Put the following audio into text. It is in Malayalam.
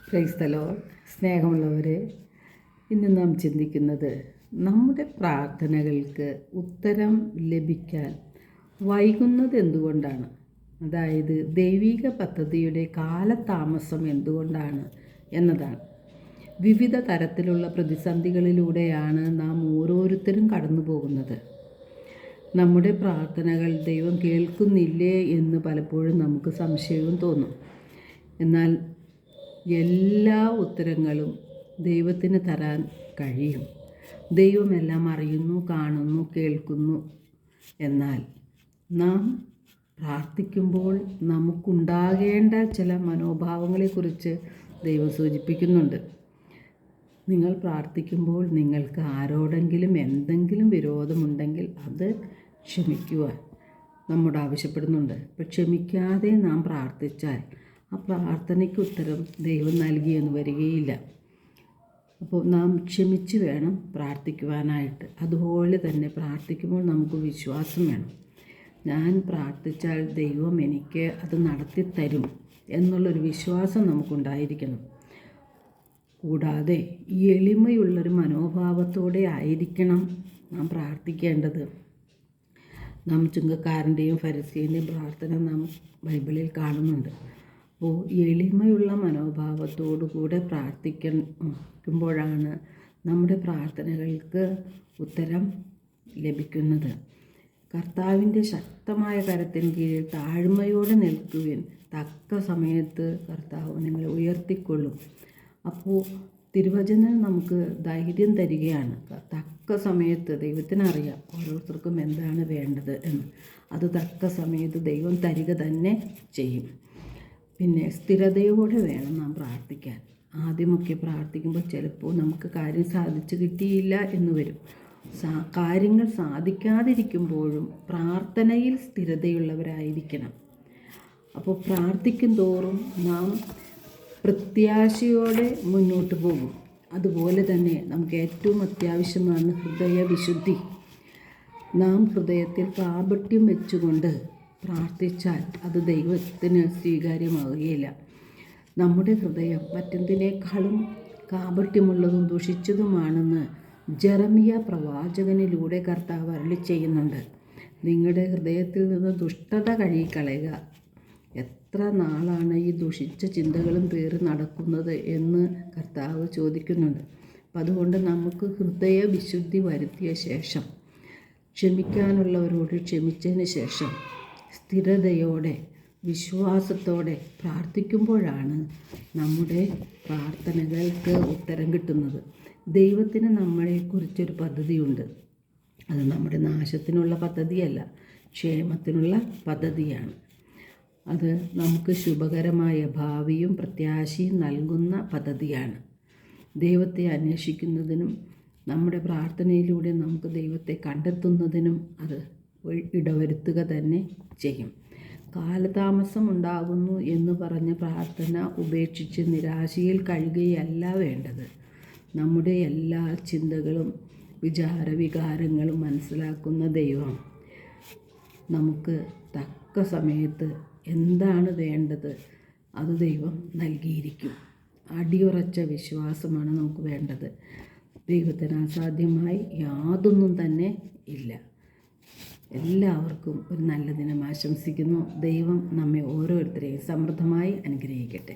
Praise the Lord. സ്നേഹമുള്ളവരെ, ഇന്ന് നാം ചിന്തിക്കുന്നത് നമ്മുടെ പ്രാർത്ഥനകൾക്ക് ഉത്തരം ലഭിക്കാൻ വൈകുന്നത് എന്തുകൊണ്ടാണ്, അതായത് ദൈവിക പദ്ധതിയുടെ കാലതാമസം എന്തുകൊണ്ടാണ് എന്നതാണ്. വിവിധ തരത്തിലുള്ള പ്രതിസന്ധികളിലൂടെയാണ് നാം ഓരോരുത്തരും കടന്നു പോകുന്നത്. നമ്മുടെ പ്രാർത്ഥനകൾ ദൈവം കേൾക്കുന്നില്ലേ എന്ന് പലപ്പോഴും നമുക്ക് സംശയവും തോന്നും. എന്നാൽ എല്ലാ ഉത്തരങ്ങളും ദൈവത്തിന് തരാൻ കഴിയും. ദൈവമെല്ലാം അറിയുന്നു, കാണുന്നു, കേൾക്കുന്നു. എന്നാൽ നാം പ്രാർത്ഥിക്കുമ്പോൾ നമുക്കുണ്ടാകേണ്ട ചില മനോഭാവങ്ങളെക്കുറിച്ച് ദൈവം സൂചിപ്പിക്കുന്നുണ്ട്. നിങ്ങൾ പ്രാർത്ഥിക്കുമ്പോൾ നിങ്ങൾക്ക് ആരോടെങ്കിലും എന്തെങ്കിലും വിരോധമുണ്ടെങ്കിൽ അത് ക്ഷമിക്കുവാൻ നമ്മോട് ആവശ്യപ്പെടുന്നുണ്ട്. അപ്പോൾ ക്ഷമിക്കാതെ നാം പ്രാർത്ഥിച്ചാൽ ആ പ്രാർത്ഥനയ്ക്ക് ഉത്തരം ദൈവം നൽകിയെന്ന് വരികയില്ല. അപ്പോൾ നാം ക്ഷമിച്ച് വേണം പ്രാർത്ഥിക്കുവാനായിട്ട്. അതുപോലെ തന്നെ പ്രാർത്ഥിക്കുമ്പോൾ നമുക്ക് വിശ്വാസം വേണം. ഞാൻ പ്രാർത്ഥിച്ചാൽ ദൈവം എനിക്ക് അത് നടത്തി തരും എന്നുള്ളൊരു വിശ്വാസം നമുക്കുണ്ടായിരിക്കണം. കൂടാതെ എളിമയുള്ളൊരു മനോഭാവത്തോടെ ആയിരിക്കണം നാം പ്രാർത്ഥിക്കേണ്ടത്. നാം ചുങ്കക്കാരൻ്റെയും ഫരിസേൻ്റെയും പ്രാർത്ഥന നാം ബൈബിളിൽ കാണുന്നുണ്ട്. അപ്പോൾ എളിമയുള്ള മനോഭാവത്തോടു കൂടെ പ്രാർത്ഥിക്കുമ്പോഴാണ് നമ്മുടെ പ്രാർത്ഥനകൾക്ക് ഉത്തരം ലഭിക്കുന്നത്. കർത്താവിൻ്റെ ശക്തമായ കരത്തിന് കീഴിൽ താഴ്മയോടെ നിൽക്കുവിൻ, തക്ക സമയത്ത് കർത്താവ് നിങ്ങളെ ഉയർത്തിക്കൊള്ളും. അപ്പോൾ തിരുവചനം നമുക്ക് ധൈര്യം തരികയാണ്. തക്ക സമയത്ത് ദൈവത്തിനറിയാം ഓരോരുത്തർക്കും എന്താണ് വേണ്ടത് എന്ന്. അത് തക്ക സമയത്ത് ദൈവം തരിക തന്നെ ചെയ്യും. പിന്നെ സ്ഥിരതയോടെ വേണം നാം പ്രാർത്ഥിക്കാൻ. ആദ്യമൊക്കെ പ്രാർത്ഥിക്കുമ്പോൾ ചിലപ്പോൾ നമുക്ക് കാര്യം സാധിച്ചു കിട്ടിയില്ല എന്ന് വരും. കാര്യങ്ങൾ സാധിക്കാതിരിക്കുമ്പോഴും പ്രാർത്ഥനയിൽ സ്ഥിരതയുള്ളവരായിരിക്കണം. അപ്പോൾ പ്രാർത്ഥിക്കും തോറും നാം പ്രത്യാശയോടെ മുന്നോട്ട് പോകും. അതുപോലെ തന്നെ നമുക്ക് ഏറ്റവും അത്യാവശ്യമാണ് ഹൃദയവിശുദ്ധി. നാം ഹൃദയത്തിൽ കാപട്യം വെച്ചുകൊണ്ട് പ്രാർത്ഥിച്ചാൽ അത് ദൈവത്തിന് സ്വീകാര്യമാവുകയില്ല. നമ്മുടെ ഹൃദയം മറ്റെന്തിനേക്കാളും കാപട്യമുള്ളതും ദുഷിച്ചതുമാണെന്ന് ജെറമിയ പ്രവാചകനിലൂടെ കർത്താവ് അരുളി ചെയ്യുന്നുണ്ട്. നിങ്ങളുടെ ഹൃദയത്തിൽ നിന്ന് ദുഷ്ടത കഴുകിക്കളയുക. എത്ര നാളാണ് ഈ ദുഷിച്ച ചിന്തകളും പേറി നടക്കുന്നത് എന്ന് കർത്താവ് ചോദിക്കുന്നുണ്ട്. അപ്പം അതുകൊണ്ട് നമുക്ക് ഹൃദയ വിശുദ്ധി വരുത്തിയ ശേഷം, ക്ഷമിക്കാനുള്ളവരോട് ക്ഷമിച്ചതിന് ശേഷം സ്ഥിരതയോടെ വിശ്വാസത്തോടെ പ്രാർത്ഥിക്കുമ്പോഴാണ് നമ്മുടെ പ്രാർത്ഥനകൾക്ക് ഉത്തരം കിട്ടുന്നത്. ദൈവത്തിന് നമ്മളെക്കുറിച്ചൊരു പദ്ധതിയുണ്ട്. അത് നമ്മുടെ നാശത്തിനുള്ള പദ്ധതിയല്ല, ക്ഷേമത്തിനുള്ള പദ്ധതിയാണ്. അത് നമുക്ക് ശുഭകരമായ ഭാവിയും പ്രത്യാശയും നൽകുന്ന പദ്ധതിയാണ്. ദൈവത്തെ അന്വേഷിക്കുന്നതിനും നമ്മുടെ പ്രാർത്ഥനയിലൂടെ നമുക്ക് ദൈവത്തെ കണ്ടെത്തുന്നതിനും അത് ഇടവരുത്തുക തന്നെ ചെയ്യും. കാലതാമസം ഉണ്ടാകുന്നു എന്ന് പറഞ്ഞ് പ്രാർത്ഥന ഉപേക്ഷിച്ച് നിരാശയിൽ കഴിയുകയല്ല വേണ്ടത്. നമ്മുടെ എല്ലാ ചിന്തകളും വികാരങ്ങളും മനസ്സിലാക്കുന്ന ദൈവം നമുക്ക് തക്ക സമയത്ത് എന്താണ് വേണ്ടത് അത് ദൈവം നൽകിയിരിക്കും. അടിയുറച്ച വിശ്വാസമാണ് നമുക്ക് വേണ്ടത്. ദൈവത്തിന് അസാധ്യമായി യാതൊന്നും തന്നെ ഇല്ല. എല്ലാവർക്കും ഒരു നല്ല ദിനം ആശംസിക്കുന്നു. ദൈവം നമ്മെ ഓരോരുത്തരെയും സമൃദ്ധമായി അനുഗ്രഹിക്കട്ടെ.